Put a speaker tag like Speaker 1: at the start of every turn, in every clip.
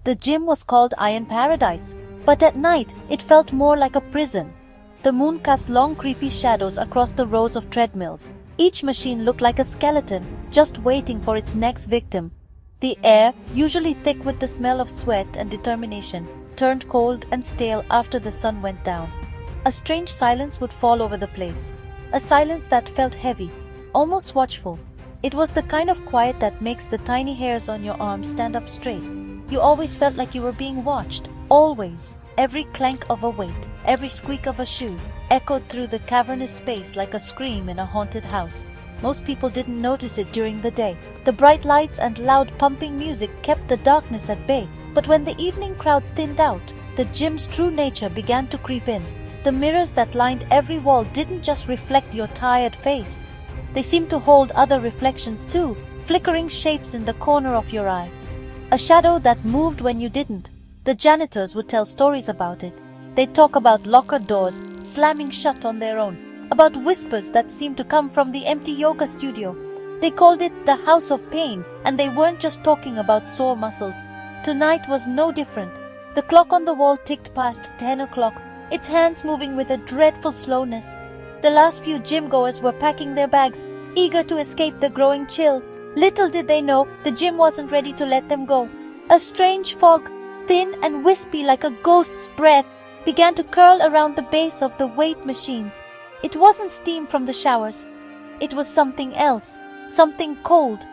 Speaker 1: The gym was called Iron Paradise, but at night it felt more like a prison. The moon cast long creepy shadows across the rows of treadmills. Each machine looked like a skeleton, just waiting for its next victim. The air, usually thick with the smell of sweat and determination, turned cold and stale after the sun went down. A strange silence would fall over the place, a silence that felt heavy, almost watchful. It was the kind of quiet that makes the tiny hairs on your arms stand up straight. You always felt like you were being watched, always. Every clank of a weight, every squeak of a shoe, echoed through the cavernous space like a scream in a haunted house. Most people didn't notice it during the day. The bright lights and loud pumping music kept the darkness at bay. But when the evening crowd thinned out, the gym's true nature began to creep in. The mirrors that lined every wall didn't just reflect your tired face. They seemed to hold other reflections too, flickering shapes in the corner of your eye. A shadow that moved when you didn't. The janitors would tell stories about it. They'd talk about locker doors slamming shut on their own, about whispers that seemed to come from the empty yoga studio. They called it the House of Pain, and they weren't just talking about sore muscles. Tonight was no different. The clock on the wall ticked past 10 o'clock, its hands moving with a dreadful slowness. The last few gym-goers were packing their bags, eager to escape the growing chill. Little did they know the gym wasn't ready to let them go. A strange fog, thin and wispy like a ghost's breath, began to curl around the base of the weight machines. It wasn't steam from the showers. It was something else, something cold.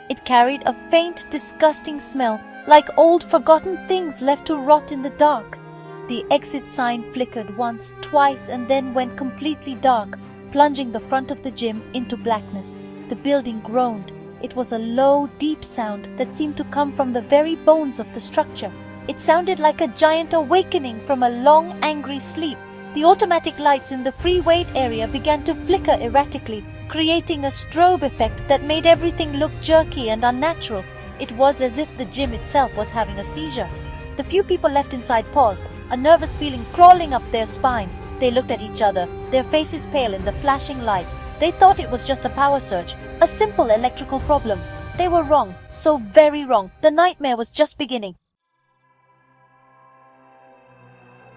Speaker 1: It carried a faint, disgusting smell, like old forgotten things left to rot in the dark. The exit sign flickered once, twice, and then went completely dark, plunging the front of the gym into blackness. The building groaned. It was a low, deep sound that seemed to come from the very bones of the structure. It sounded like a giant awakening from a long, angry sleep. The automatic lights in the free weight area began to flicker erratically, creating a strobe effect that made everything look jerky and unnatural. It was as if the gym itself was having a seizure. The few people left inside paused, a nervous feeling crawling up their spines. They looked at each other, their faces pale in the flashing lights. They thought it was just a power surge, a simple electrical problem. They were wrong, so very wrong. The nightmare was just beginning.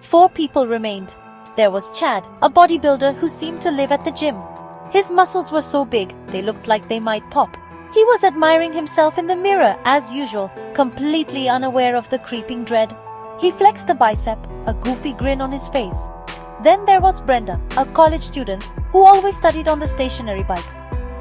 Speaker 1: 4 people remained. There was Chad, a bodybuilder who seemed to live at the gym. His muscles were so big, they looked like they might pop. He was admiring himself in the mirror, as usual, completely unaware of the creeping dread. He flexed a bicep, a goofy grin on his face. Then there was Brenda, a college student who always studied on the stationary bike.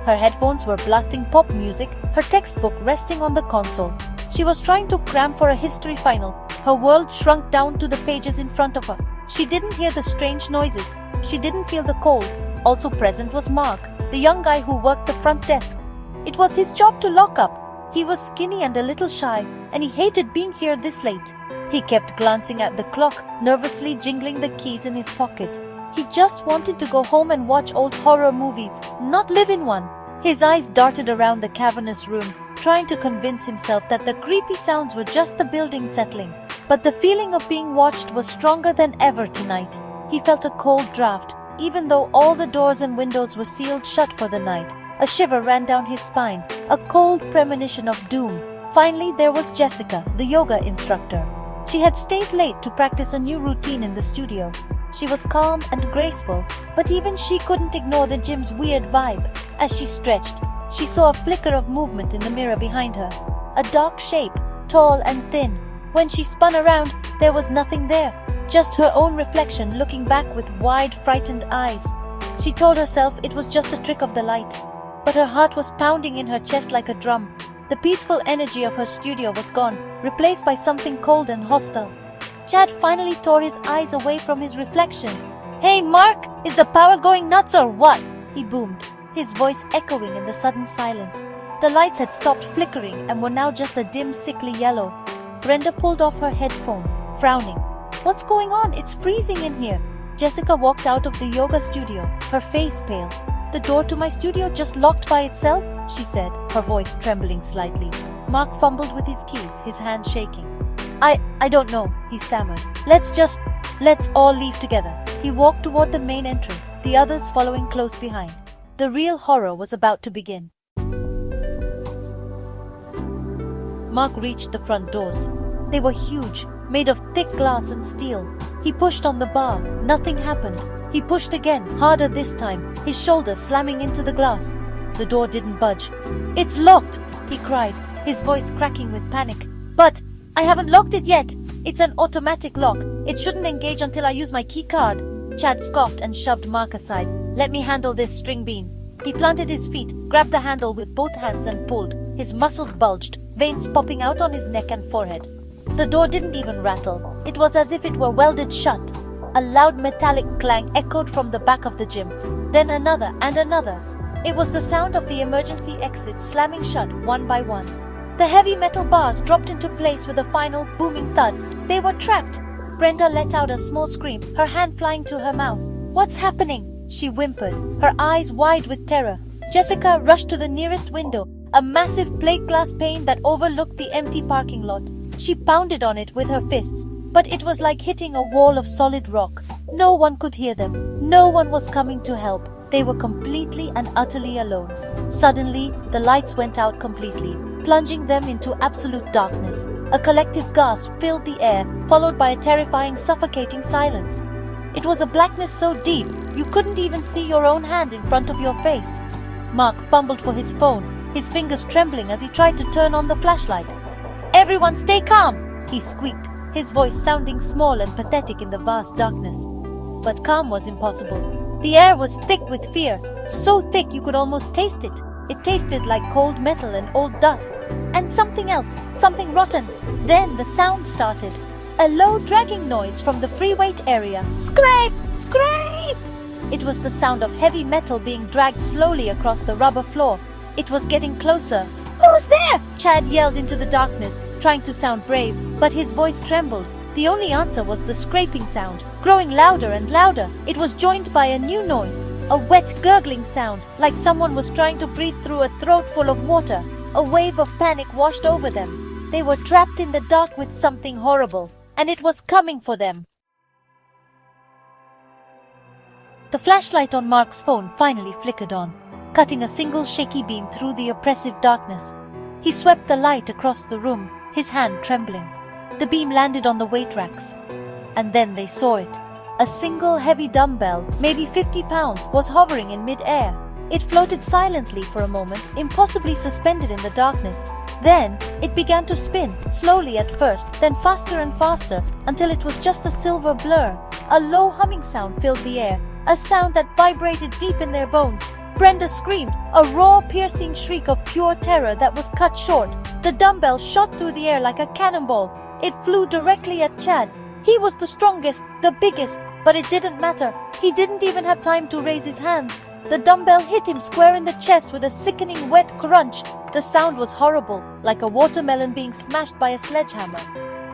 Speaker 1: Her headphones were blasting pop music, her textbook resting on the console. She was trying to cram for a history final. Her world shrunk down to the pages in front of her. She didn't hear the strange noises. She didn't feel the cold. Also present was Mark, the young guy who worked the front desk. It was his job to lock up. He was skinny and a little shy, and he hated being here this late. He kept glancing at the clock, nervously jingling the keys in his pocket. He just wanted to go home and watch old horror movies, not live in one. His eyes darted around the cavernous room, trying to convince himself that the creepy sounds were just the building settling. But the feeling of being watched was stronger than ever tonight. He felt a cold draft, even though all the doors and windows were sealed shut for the night. A shiver ran down his spine, a cold premonition of doom. Finally, there was Jessica, the yoga instructor. She had stayed late to practice a new routine in the studio. She was calm and graceful, but even she couldn't ignore the gym's weird vibe. As she stretched, she saw a flicker of movement in the mirror behind her. A dark shape, tall and thin. When she spun around, there was nothing there, just her own reflection looking back with wide, frightened eyes. She told herself it was just a trick of the light. But her heart was pounding in her chest like a drum. The peaceful energy of her studio was gone, replaced by something cold and hostile. Chad finally tore his eyes away from his reflection. "Hey Mark, is the power going nuts or what?" he boomed, his voice echoing in the sudden silence. The lights had stopped flickering and were now just a dim, sickly yellow. Brenda pulled off her headphones, frowning. "What's going on? It's freezing in here." Jessica walked out of the yoga studio, her face pale. "The door to my studio just locked by itself," she said, her voice trembling slightly. Mark fumbled with his keys, his hand shaking. I don't know," he stammered. Let's all leave together." He walked toward the main entrance, the others following close behind. The real horror was about to begin. Mark reached the front doors. They were huge, made of thick glass and steel. He pushed on the bar. Nothing happened. He pushed again, harder this time, his shoulder slamming into the glass. The door didn't budge. "It's locked!" he cried, his voice cracking with panic. "But I haven't locked it yet. It's an automatic lock. It shouldn't engage until I use my key card." Chad scoffed and shoved Mark aside. "Let me handle this, string bean." He planted his feet, grabbed the handle with both hands and pulled. His muscles bulged, veins popping out on his neck and forehead. The door didn't even rattle. It was as if it were welded shut. A loud metallic clang echoed from the back of the gym. Then another and another. It was the sound of the emergency exits slamming shut one by one. The heavy metal bars dropped into place with a final booming thud. They were trapped. Brenda let out a small scream, her hand flying to her mouth. "What's happening?" she whimpered, her eyes wide with terror. Jessica rushed to the nearest window, a massive plate glass pane that overlooked the empty parking lot. She pounded on it with her fists, but it was like hitting a wall of solid rock. No one could hear them. No one was coming to help. They were completely and utterly alone. Suddenly, the lights went out completely, plunging them into absolute darkness. A collective gasp filled the air, followed by a terrifying, suffocating silence. It was a blackness so deep, you couldn't even see your own hand in front of your face. Mark fumbled for his phone, his fingers trembling as he tried to turn on the flashlight. "Everyone stay calm," he squeaked, his voice sounding small and pathetic in the vast darkness. But calm was impossible. The air was thick with fear, so thick you could almost taste it. It tasted like cold metal and old dust. And something else, something rotten. Then the sound started. A low dragging noise from the free weight area. Scrape! Scrape! It was the sound of heavy metal being dragged slowly across the rubber floor. It was getting closer. "Who's there?" Chad yelled into the darkness, trying to sound brave, but his voice trembled. The only answer was the scraping sound, growing louder and louder. It was joined by a new noise, a wet gurgling sound, like someone was trying to breathe through a throat full of water. A wave of panic washed over them. They were trapped in the dark with something horrible, and it was coming for them. The flashlight on Mark's phone finally flickered on, cutting a single shaky beam through the oppressive darkness. He swept the light across the room, his hand trembling. The beam landed on the weight racks. And then they saw it. A single heavy dumbbell, maybe 50 pounds, was hovering in mid-air. It floated silently for a moment, impossibly suspended in the darkness. Then it began to spin, slowly at first, then faster and faster, until it was just a silver blur. A low humming sound filled the air, a sound that vibrated deep in their bones. Brenda screamed, a raw, piercing shriek of pure terror that was cut short. The dumbbell shot through the air like a cannonball. It flew directly at Chad. He was the strongest, the biggest, but it didn't matter. He didn't even have time to raise his hands. The dumbbell hit him square in the chest with a sickening wet crunch. The sound was horrible, like a watermelon being smashed by a sledgehammer.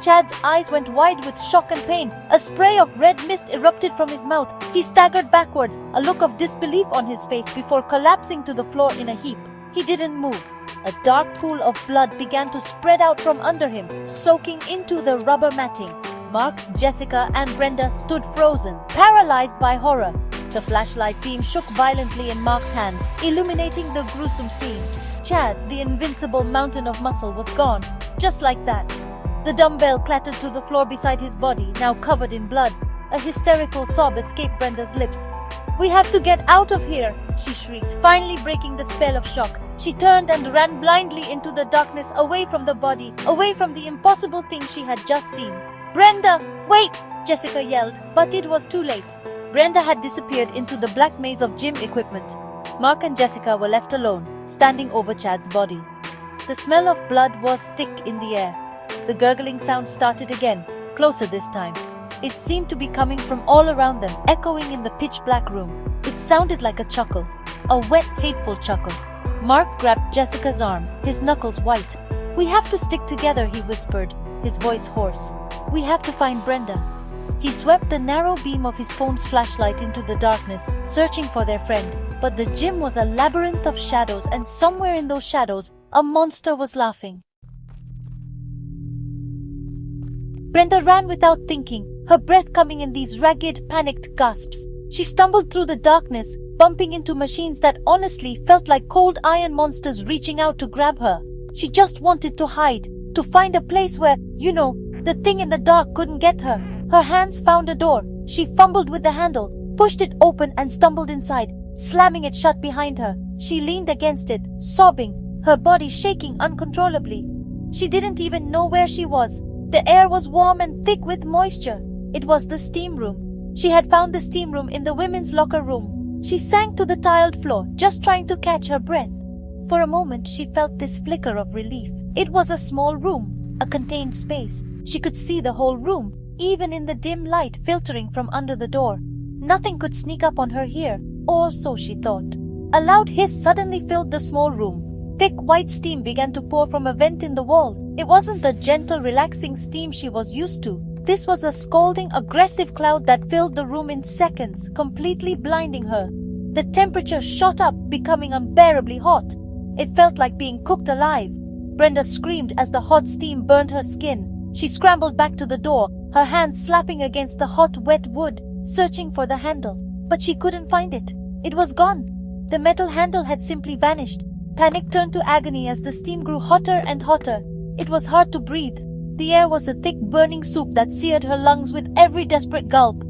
Speaker 1: Chad's eyes went wide with shock and pain. A spray of red mist erupted from his mouth. He staggered backwards, a look of disbelief on his face before collapsing to the floor in a heap. He didn't move. A dark pool of blood began to spread out from under him, soaking into the rubber matting. Mark, Jessica, and Brenda stood frozen, paralyzed by horror. The flashlight beam shook violently in Mark's hand, illuminating the gruesome scene. Chad, the invincible mountain of muscle, was gone, just like that. The dumbbell clattered to the floor beside his body, now covered in blood. A hysterical sob escaped Brenda's lips. "We have to get out of here," she shrieked, finally breaking the spell of shock. She turned and ran blindly into the darkness, away from the body, away from the impossible thing she had just seen. "Brenda, wait!" Jessica yelled, but it was too late. Brenda had disappeared into the black maze of gym equipment. Mark and Jessica were left alone, standing over Chad's body. The smell of blood was thick in the air. The gurgling sound started again, closer this time. It seemed to be coming from all around them, echoing in the pitch-black room. It sounded like a chuckle, a wet, hateful chuckle. Mark grabbed Jessica's arm, his knuckles white. "We have to stick together," he whispered, his voice hoarse. "We have to find Brenda." He swept the narrow beam of his phone's flashlight into the darkness, searching for their friend. But the gym was a labyrinth of shadows, and somewhere in those shadows, a monster was laughing. Brenda ran without thinking, her breath coming in these ragged, panicked gasps. She stumbled through the darkness, bumping into machines that honestly felt like cold iron monsters reaching out to grab her. She just wanted to hide, To find a place where, the thing in the dark couldn't get her. Her hands found a door. She fumbled with the handle, pushed it open and stumbled inside, slamming it shut behind her. She leaned against it, sobbing, her body shaking uncontrollably. She didn't even know where she was. The air was warm and thick with moisture. It was the steam room. She had found the steam room in the women's locker room. She sank to the tiled floor, just trying to catch her breath. For a moment, she felt this flicker of relief. It was a small room, a contained space. She could see the whole room, even in the dim light filtering from under the door. Nothing could sneak up on her here, or so she thought. A loud hiss suddenly filled the small room. Thick white steam began to pour from a vent in the wall. It wasn't the gentle, relaxing steam she was used to. This was a scalding, aggressive cloud that filled the room in seconds, completely blinding her. The temperature shot up, becoming unbearably hot. It felt like being cooked alive. Brenda screamed as the hot steam burned her skin. She scrambled back to the door, her hands slapping against the hot, wet wood, searching for the handle. But she couldn't find it. It was gone. The metal handle had simply vanished. Panic turned to agony as the steam grew hotter and hotter. It was hard to breathe. The air was a thick, burning soup that seared her lungs with every desperate gulp.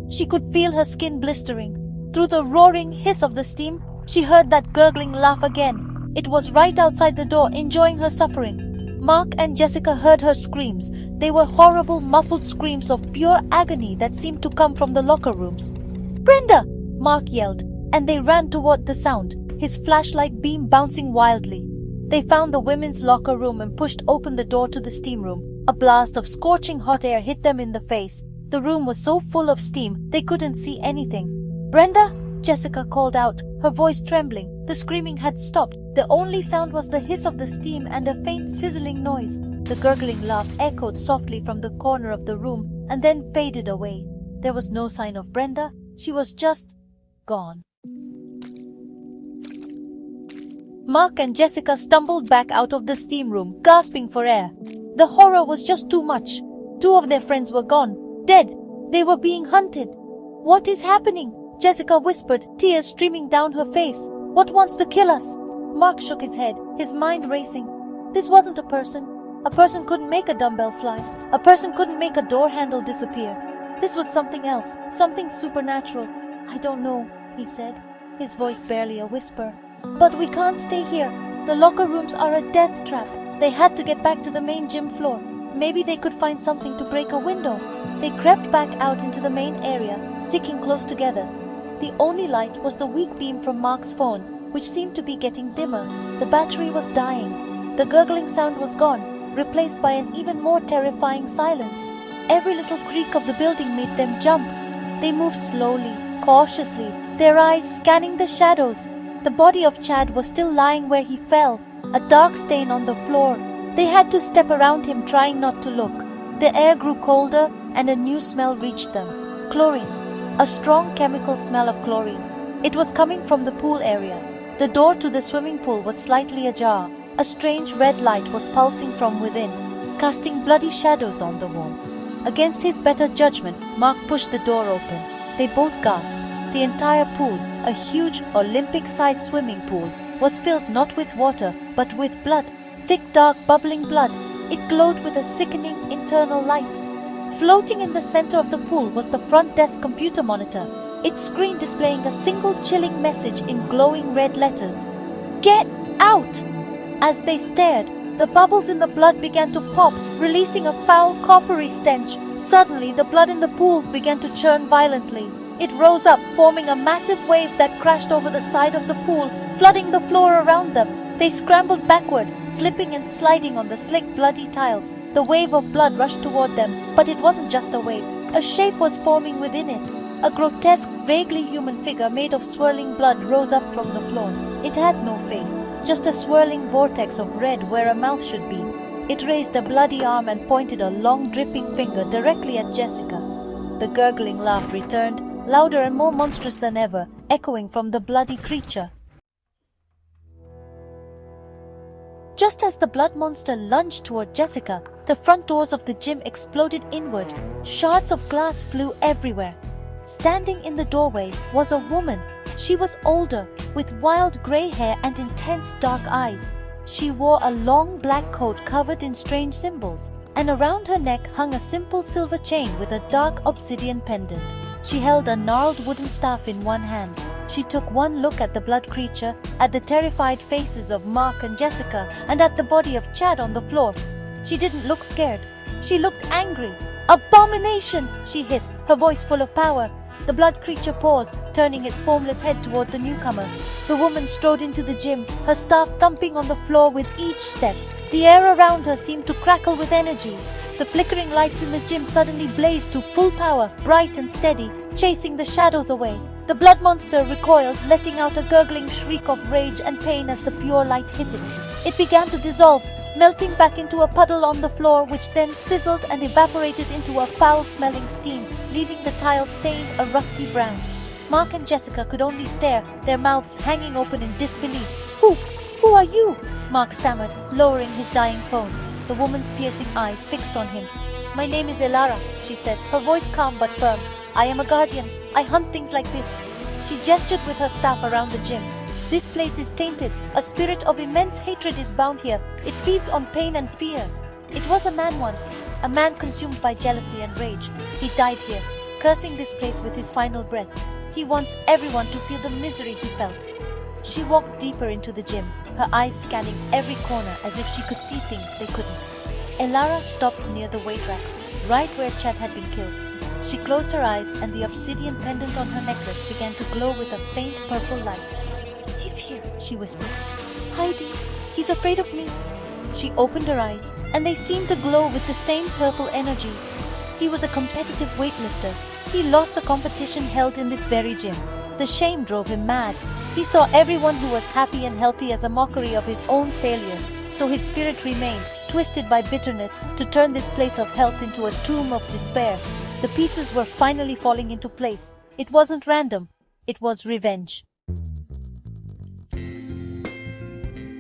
Speaker 1: She could feel her skin blistering. Through the roaring hiss of the steam, she heard that gurgling laugh again. It was right outside the door, enjoying her suffering. Mark and Jessica heard her screams. They were horrible, muffled screams of pure agony that seemed to come from the locker rooms. "Brenda!" Mark yelled, and they ran toward the sound, his flashlight beam bouncing wildly. They found the women's locker room and pushed open the door to the steam room. A blast of scorching hot air hit them in the face. The room was so full of steam, they couldn't see anything. "Brenda!" Jessica called out, her voice trembling. The screaming had stopped. The only sound was the hiss of the steam and a faint sizzling noise. The gurgling laugh echoed softly from the corner of the room and then faded away. There was no sign of Brenda. She was just gone. Mark and Jessica stumbled back out of the steam room, gasping for air. The horror was just too much. 2 of their friends were gone, dead. They were being hunted. "What is happening?" Jessica whispered, tears streaming down her face. "What wants to kill us?" Mark shook his head, his mind racing. This wasn't a person. A person couldn't make a dumbbell fly. A person couldn't make a door handle disappear. This was something else, something supernatural. "I don't know," he said, his voice barely a whisper. "But we can't stay here. The locker rooms are a death trap. They had to get back to the main gym floor. Maybe they could find something to break a window." They crept back out into the main area, sticking close together. The only light was the weak beam from Mark's phone, which seemed to be getting dimmer. The battery was dying. The gurgling sound was gone, replaced by an even more terrifying silence. Every little creak of the building made them jump. They moved slowly, cautiously, their eyes scanning the shadows. The body of Chad was still lying where he fell, a dark stain on the floor. They had to step around him, trying not to look. The air grew colder, and a new smell reached them. Chlorine. A strong chemical smell of chlorine. It was coming from the pool area. The door to the swimming pool was slightly ajar. A strange red light was pulsing from within, casting bloody shadows on the wall. Against his better judgment, Mark pushed the door open. They both gasped. The entire pool, a huge Olympic-sized swimming pool, was filled not with water, but with blood. Thick, dark, bubbling blood. It glowed with a sickening internal light. Floating in the center of the pool was the front desk computer monitor, its screen displaying a single chilling message in glowing red letters. "Get out!" As they stared, the bubbles in the blood began to pop, releasing a foul, coppery stench. Suddenly, the blood in the pool began to churn violently. It rose up, forming a massive wave that crashed over the side of the pool, flooding the floor around them. They scrambled backward, slipping and sliding on the slick, bloody tiles. The wave of blood rushed toward them, but it wasn't just a wave. A shape was forming within it. A grotesque, vaguely human figure made of swirling blood rose up from the floor. It had no face, just a swirling vortex of red where a mouth should be. It raised a bloody arm and pointed a long, dripping finger directly at Jessica. The gurgling laugh returned, louder and more monstrous than ever, echoing from the bloody creature. Just as the blood monster lunged toward Jessica, the front doors of the gym exploded inward. Shards of glass flew everywhere. Standing in the doorway was a woman. She was older, with wild gray hair and intense dark eyes. She wore a long black coat covered in strange symbols, and around her neck hung a simple silver chain with a dark obsidian pendant. She held a gnarled wooden staff in one hand. She took one look at the blood creature, at the terrified faces of Mark and Jessica, and at the body of Chad on the floor. She didn't look scared. She looked angry. "Abomination!" she hissed, her voice full of power. The blood creature paused, turning its formless head toward the newcomer. The woman strode into the gym, her staff thumping on the floor with each step. The air around her seemed to crackle with energy. The flickering lights in the gym suddenly blazed to full power, bright and steady, chasing the shadows away. The blood monster recoiled, letting out a gurgling shriek of rage and pain as the pure light hit it. It began to dissolve, melting back into a puddle on the floor, which then sizzled and evaporated into a foul-smelling steam, leaving the tiles stained a rusty brown. Mark and Jessica could only stare, their mouths hanging open in disbelief. Who are you?" Mark stammered, lowering his dying phone. The woman's piercing eyes fixed on him. "My name is Elara," she said, her voice calm but firm. "I am a guardian. I hunt things like this." She gestured with her staff around the gym. "This place is tainted. A spirit of immense hatred is bound here. It feeds on pain and fear. It was a man once, a man consumed by jealousy and rage. He died here, cursing this place with his final breath. He wants everyone to feel the misery he felt." She walked deeper into the gym, her eyes scanning every corner as if she could see things they couldn't. Elara stopped near the weight racks, right where Chet had been killed. She closed her eyes and the obsidian pendant on her necklace began to glow with a faint purple light. "He's here," she whispered. "Hiding. He's afraid of me." She opened her eyes and they seemed to glow with the same purple energy. He was a competitive weightlifter. He lost a competition held in this very gym. The shame drove him mad. He saw everyone who was happy and healthy as a mockery of his own failure. So his spirit remained, twisted by bitterness, to turn this place of health into a tomb of despair. The pieces were finally falling into place. It wasn't random. It was revenge.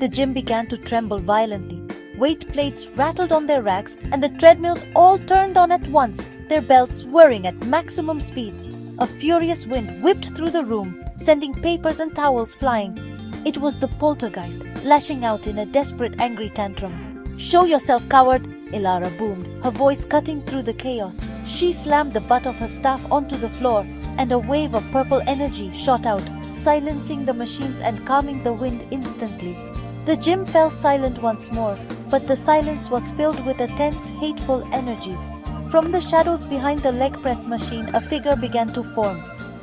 Speaker 1: The gym began to tremble violently. Weight plates rattled on their racks and the treadmills all turned on at once, their belts whirring at maximum speed. A furious wind whipped through the room, sending papers and towels flying. It was the Poltergeist, lashing out in a desperate angry tantrum. "Show yourself, coward!" Elara boomed, her voice cutting through the chaos. She slammed the butt of her staff onto the floor, and a wave of purple energy shot out, silencing the machines and calming the wind instantly. The gym fell silent once more, but the silence was filled with a tense, hateful energy. From the shadows behind the leg press machine, a figure began to form.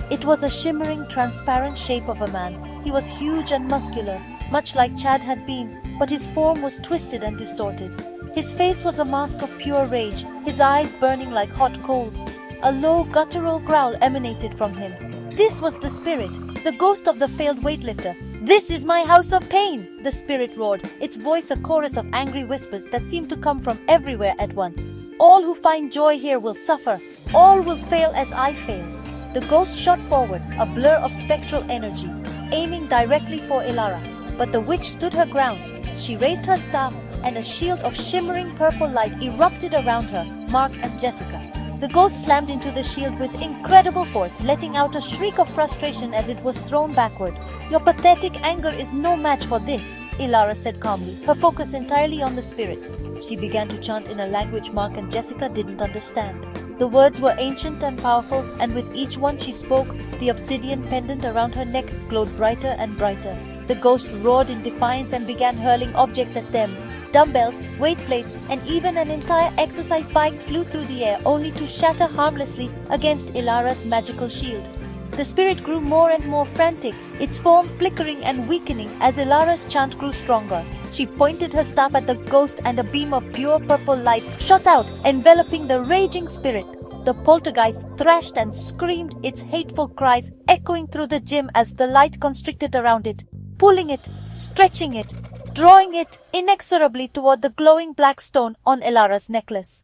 Speaker 1: It was a shimmering, transparent shape of a man. He was huge and muscular, much like Chad had been, but his form was twisted and distorted. His face was a mask of pure rage, his eyes burning like hot coals. A low, guttural growl emanated from him. This was the spirit, the ghost of the failed weightlifter. "This is my house of pain!" the spirit roared, its voice a chorus of angry whispers that seemed to come from everywhere at once. "All who find joy here will suffer. All will fail as I fail." The ghost shot forward, a blur of spectral energy, aiming directly for Elara. But the witch stood her ground. She raised her staff, and a shield of shimmering purple light erupted around her, Mark and Jessica. The ghost slammed into the shield with incredible force, letting out a shriek of frustration as it was thrown backward. "Your pathetic anger is no match for this," Elara said calmly, her focus entirely on the spirit. She began to chant in a language Mark and Jessica didn't understand. The words were ancient and powerful, and with each one she spoke, the obsidian pendant around her neck glowed brighter and brighter. The ghost roared in defiance and began hurling objects at them. Dumbbells, weight plates, and even an entire exercise bike flew through the air, only to shatter harmlessly against Elara's magical shield. The spirit grew more and more frantic, its form flickering and weakening as Elara's chant grew stronger. She pointed her staff at the ghost and a beam of pure purple light shot out, enveloping the raging spirit. The poltergeist thrashed and screamed, its hateful cries echoing through the gym as the light constricted around it, pulling it, stretching it, drawing it inexorably toward the glowing black stone on Elara's necklace.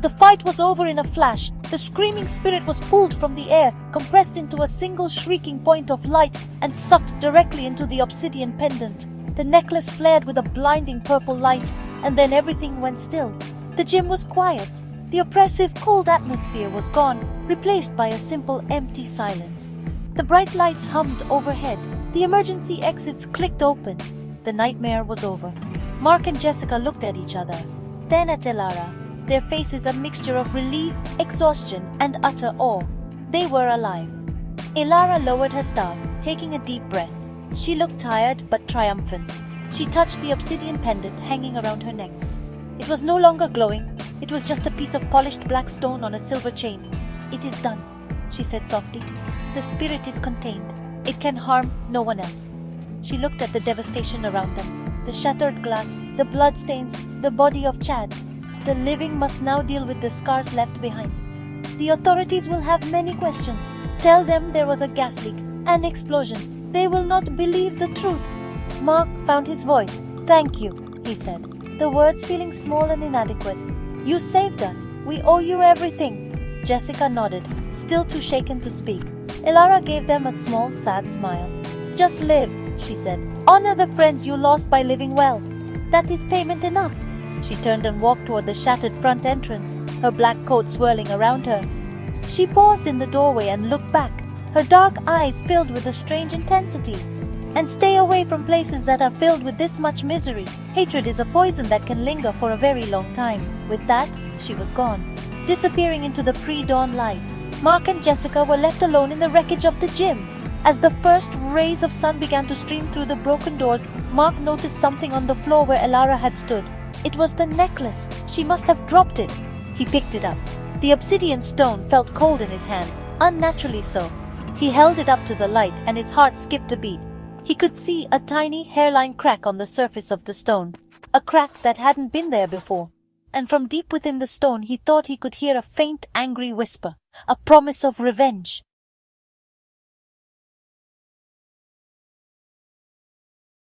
Speaker 1: The fight was over in a flash. The screaming spirit was pulled from the air, compressed into a single shrieking point of light, and sucked directly into the obsidian pendant. The necklace flared with a blinding purple light, and then everything went still. The gym was quiet. The oppressive, cold atmosphere was gone, replaced by a simple, empty silence. The bright lights hummed overhead. The emergency exits clicked open. The nightmare was over. Mark and Jessica looked at each other, then at Elara, their faces a mixture of relief, exhaustion, and utter awe. They were alive. Elara lowered her staff, taking a deep breath. She looked tired but triumphant. She touched the obsidian pendant hanging around her neck. It was no longer glowing. It was just a piece of polished black stone on a silver chain. "It is done," she said softly. "The spirit is contained. It can harm no one else." She looked at the devastation around them. The shattered glass, the bloodstains, the body of Chad. The living must now deal with the scars left behind. The authorities will have many questions. Tell them there was a gas leak, an explosion. They will not believe the truth. Mark found his voice. "Thank you," he said, the words feeling small and inadequate. "You saved us. We owe you everything." Jessica nodded, still too shaken to speak. Elara gave them a small, sad smile. "Just live," she said. "Honor the friends you lost by living well. That is payment enough." She turned and walked toward the shattered front entrance, her black coat swirling around her. She paused in the doorway and looked back, her dark eyes filled with a strange intensity. And stay away from places that are filled with this much misery. Hatred is a poison that can linger for a very long time. With that, she was gone, disappearing into the pre-dawn light. Mark and Jessica were left alone in the wreckage of the gym. As the first rays of sun began to stream through the broken doors, Mark noticed something on the floor where Elara had stood. It was the necklace. She must have dropped it. He picked it up. The obsidian stone felt cold in his hand, unnaturally so. He held it up to the light and his heart skipped a beat. He could see a tiny hairline crack on the surface of the stone, a crack that hadn't been there before. And from deep within the stone he thought he could hear a faint, angry whisper, a promise of revenge.